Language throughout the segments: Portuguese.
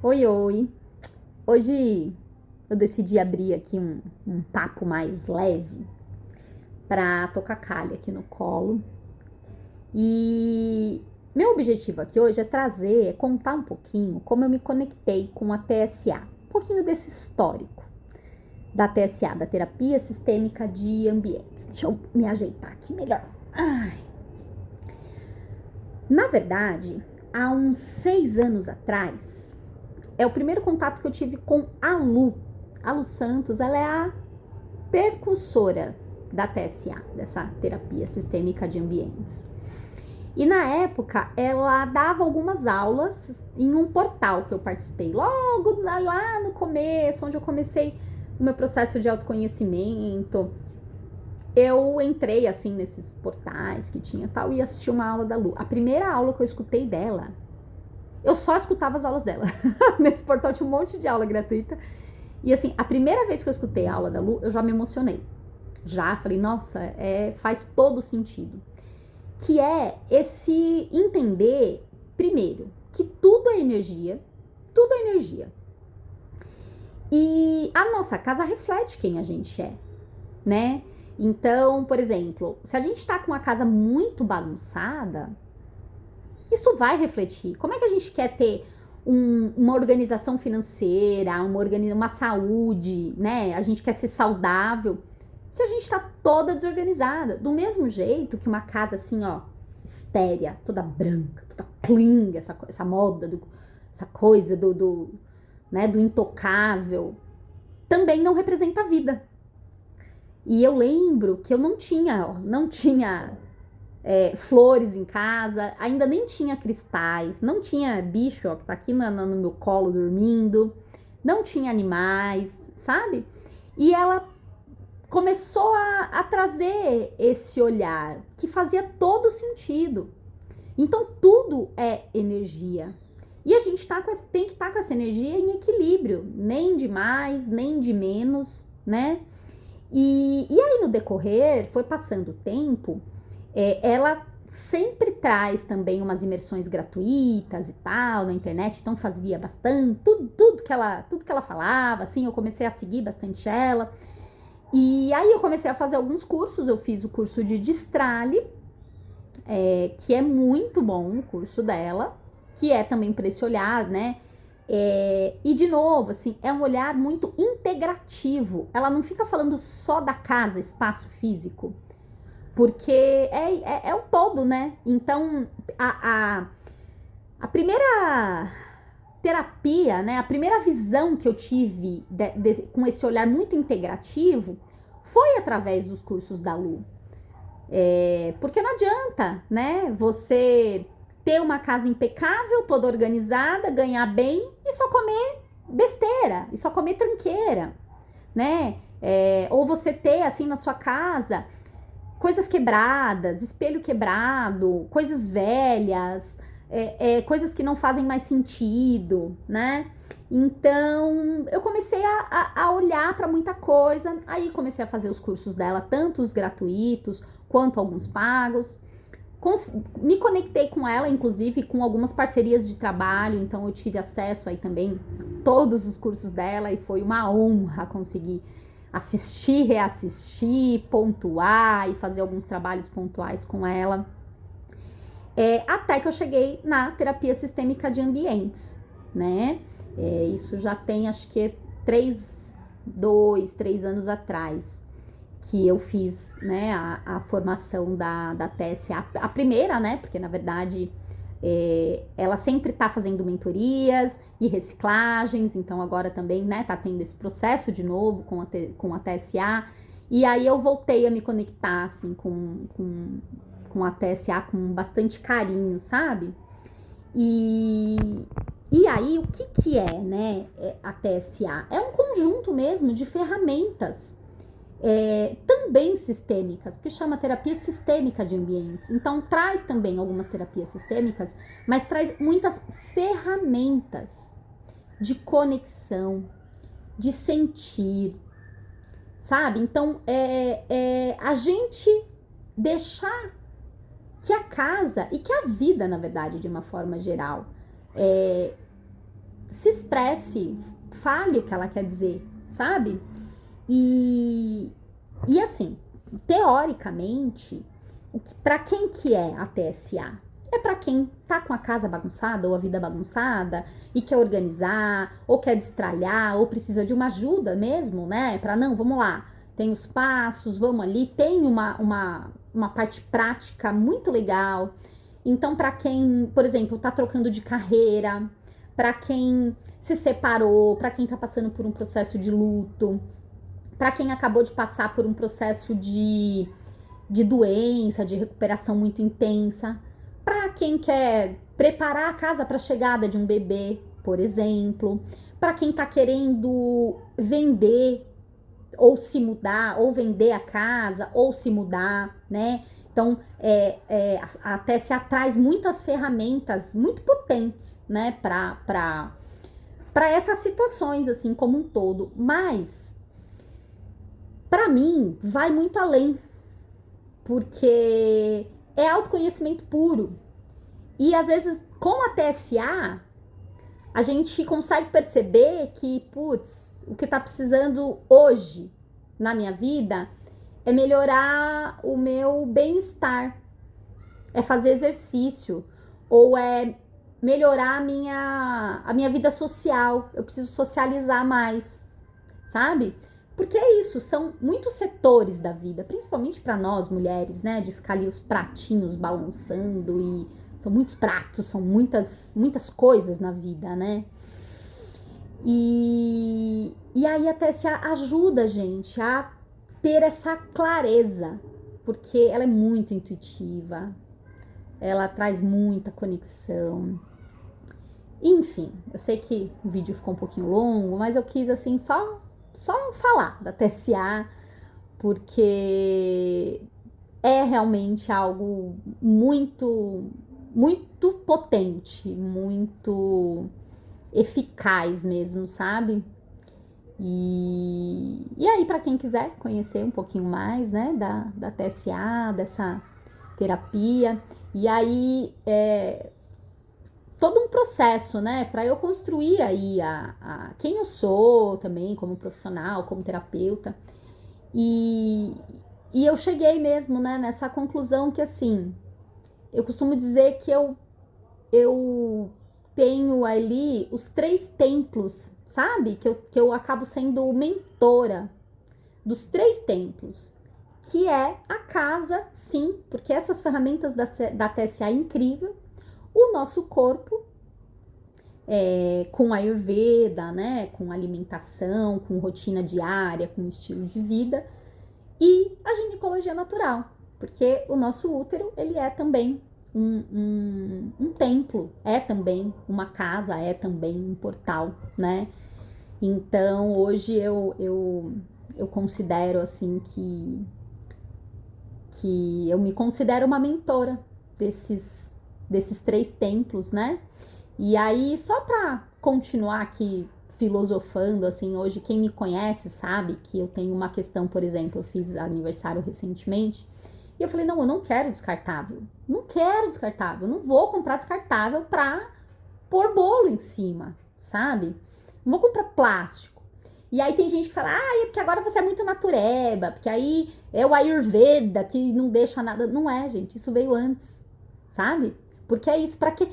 Oi, oi. Hoje eu decidi abrir aqui um papo mais leve para tocar calha aqui no colo. E meu objetivo aqui hoje é contar um pouquinho como eu me conectei com a TSA. Um pouquinho desse histórico da TSA, da Terapia Sistêmica de Ambientes. Deixa eu me ajeitar aqui melhor. Ai. Na verdade, há uns 6 anos atrás, é o primeiro contato que eu tive com a Lu. A Lu Santos, ela é a percursora da TSA, dessa terapia sistêmica de ambientes. E na época, ela dava algumas aulas em um portal que eu participei, logo lá no começo, onde eu comecei o meu processo de autoconhecimento. Eu entrei assim nesses portais que tinha tal e assisti uma aula da Lu. A primeira aula que eu escutei dela, eu só escutava as aulas dela. Nesse portal tinha um monte de aula gratuita. E assim, a primeira vez que eu escutei a aula da Lu, eu já me emocionei. Já falei, nossa, faz todo sentido. Que é esse entender, primeiro, que tudo é energia, tudo é energia. E a nossa casa reflete quem a gente é, né? Então, por exemplo, se a gente tá com a casa muito bagunçada, isso vai refletir. Como é que a gente quer ter uma organização financeira, uma saúde, né? A gente quer ser saudável se a gente tá toda desorganizada. Do mesmo jeito que uma casa assim, ó, estérea, toda branca, toda clean, essa moda, essa coisa né, do intocável, também não representa a vida. E eu lembro que eu não tinha flores em casa, ainda nem tinha cristais, não tinha bicho, ó, que tá aqui no meu colo dormindo, não tinha animais, sabe? E ela começou a trazer esse olhar que fazia todo sentido. Então tudo é energia. E a gente tem que estar com essa energia em equilíbrio, nem de mais, nem de menos, né? E aí no decorrer, foi passando o tempo, ela sempre traz também umas imersões gratuitas e tal na internet, então fazia bastante, tudo que ela falava, assim, eu comecei a seguir bastante ela. E aí eu comecei a fazer alguns cursos, eu fiz o curso de Destrale, que é muito bom o curso dela, que é também para esse olhar, né? E de novo, assim, é um olhar muito integrativo. Ela não fica falando só da casa, espaço físico, porque é o todo, né? Então, a primeira terapia, né? A primeira visão que eu tive com esse olhar muito integrativo foi através dos cursos da Lu. Porque não adianta, né? Você ter uma casa impecável, toda organizada, ganhar bem e só comer besteira, e só comer tranqueira, né? Ou você ter, assim, na sua casa, coisas quebradas, espelho quebrado, coisas velhas, coisas que não fazem mais sentido, né? Então, eu comecei a olhar para muita coisa, aí comecei a fazer os cursos dela, tanto os gratuitos quanto alguns pagos. Me conectei com ela, inclusive, com algumas parcerias de trabalho, então eu tive acesso aí também a todos os cursos dela e foi uma honra conseguir assistir, reassistir, pontuar e fazer alguns trabalhos pontuais com ela. Até que eu cheguei na terapia sistêmica de ambientes, né? Isso já tem, acho que 3 anos atrás que eu fiz, né, a formação da TSA, a primeira, né, porque na verdade ela sempre tá fazendo mentorias e reciclagens, então agora também, né, tá tendo esse processo de novo com a TSA, e aí eu voltei a me conectar, assim, com a TSA com bastante carinho, sabe? E, e aí, o que é, né, a TSA? É um conjunto mesmo de ferramentas também sistêmicas, que chama terapia sistêmica de ambientes. Então, traz também algumas terapias sistêmicas, mas traz muitas ferramentas de conexão, de sentir, sabe? Então, a gente deixar que a casa e que a vida, na verdade, de uma forma geral, se expresse, fale o que ela quer dizer, sabe? E assim, teoricamente, para quem que é a TSA? É para quem tá com a casa bagunçada ou a vida bagunçada e quer organizar, ou quer destralhar, ou precisa de uma ajuda mesmo, né? Para não, vamos lá, tem os passos, vamos ali, tem uma parte prática muito legal. Então, para quem, por exemplo, tá trocando de carreira, para quem se separou, para quem tá passando por um processo de luto, para quem acabou de passar por um processo de doença, de recuperação muito intensa, para quem quer preparar a casa para a chegada de um bebê, por exemplo, para quem está querendo vender ou se mudar, ou vender a casa, ou se mudar, né? Então, até se traz muitas ferramentas muito potentes, né, para essas situações, assim, como um todo. Mas, para mim, vai muito além, porque é autoconhecimento puro. E às vezes, com a TSA, a gente consegue perceber que, putz, o que tá precisando hoje na minha vida é melhorar o meu bem-estar, é fazer exercício, ou é melhorar a minha vida social, eu preciso socializar mais, sabe? Porque é isso, são muitos setores da vida, principalmente para nós mulheres, né? De ficar ali os pratinhos balançando e são muitos pratos, são muitas coisas na vida, né? E aí até se ajuda a gente a ter essa clareza, porque ela é muito intuitiva, ela traz muita conexão. Enfim, eu sei que o vídeo ficou um pouquinho longo, mas eu quis assim só falar da TSA, porque é realmente algo muito potente, muito eficaz mesmo, sabe? E aí, para quem quiser conhecer um pouquinho mais, né, da TSA, dessa terapia, e aí todo um processo, né, para eu construir aí quem eu sou também como profissional, como terapeuta. E eu cheguei mesmo, né, nessa conclusão que, assim, eu costumo dizer que eu tenho ali os 3 templos, sabe? Que eu acabo sendo mentora dos 3 templos, que é a casa, sim, porque essas ferramentas da TSA é incrível, o nosso corpo, com Ayurveda, né, com alimentação, com rotina diária, com estilo de vida, e a ginecologia natural, porque o nosso útero, ele é também um templo, é também uma casa, é também um portal, né? Então, hoje eu considero, assim, que eu me considero uma mentora desses 3 templos, né? E aí, só para continuar aqui filosofando, assim, hoje quem me conhece sabe que eu tenho uma questão, por exemplo, eu fiz aniversário recentemente, e eu falei, não, eu não quero descartável, não vou comprar descartável pra pôr bolo em cima, sabe? Não vou comprar plástico. E aí tem gente que fala, é porque agora você é muito natureba, porque aí é o Ayurveda que não deixa nada. Não é, gente, isso veio antes, sabe? Porque é isso, pra que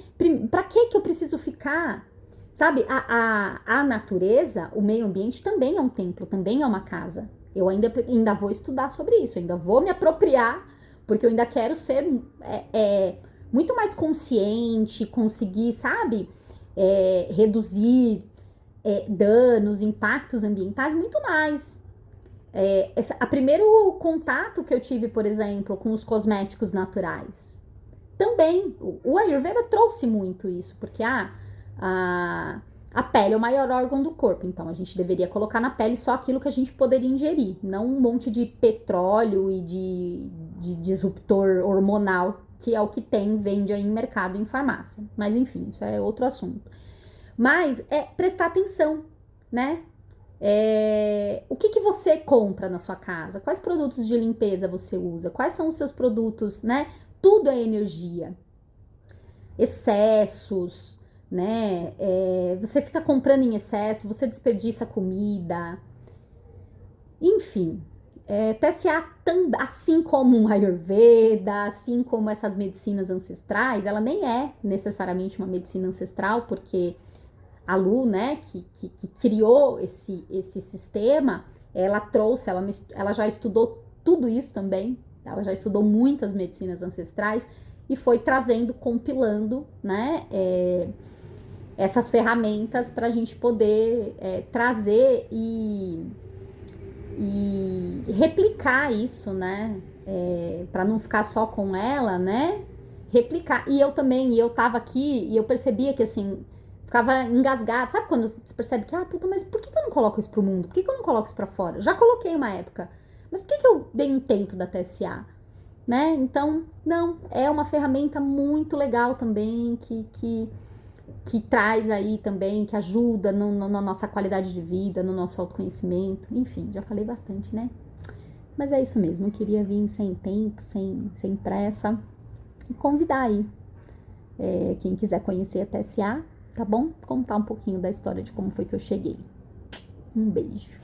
eu preciso ficar, sabe? A natureza, o meio ambiente também é um templo, também é uma casa. Eu ainda vou estudar sobre isso, ainda vou me apropriar, porque eu ainda quero ser muito mais consciente, conseguir, sabe? Reduzir danos, impactos ambientais, muito mais. O primeiro contato que eu tive, por exemplo, com os cosméticos naturais, também, o Ayurveda trouxe muito isso, porque a pele é o maior órgão do corpo, então a gente deveria colocar na pele só aquilo que a gente poderia ingerir, não um monte de petróleo e de disruptor hormonal, que é o que vende aí em mercado e em farmácia. Mas enfim, isso é outro assunto. Mas é prestar atenção, né? O que você compra na sua casa? Quais produtos de limpeza você usa? Quais são os seus produtos, né? Tudo é energia. Excessos, né? Você fica comprando em excesso, você desperdiça comida, enfim. TCA, assim como um Ayurveda, assim como essas medicinas ancestrais, ela nem é necessariamente uma medicina ancestral, porque a Lu, né, que criou esse sistema, ela trouxe, ela já estudou tudo isso também, ela já estudou muitas medicinas ancestrais e foi trazendo, compilando, né, essas ferramentas para a gente poder trazer e replicar isso, né, para não ficar só com ela, né, replicar. E eu também, eu tava aqui e eu percebia que, assim, ficava engasgada. Sabe quando você percebe que, puta, mas por que eu não coloco isso pro mundo? Por que eu não coloco isso pra fora? Já coloquei uma época. Mas por que eu dei um tempo da TSA? Né? Então, não, é uma ferramenta muito legal também, que traz aí também, que ajuda na nossa qualidade de vida, no nosso autoconhecimento. Enfim, já falei bastante, né? Mas é isso mesmo, eu queria vir sem tempo, sem pressa, e convidar aí quem quiser conhecer a TSA, tá bom? Contar um pouquinho da história de como foi que eu cheguei. Um beijo.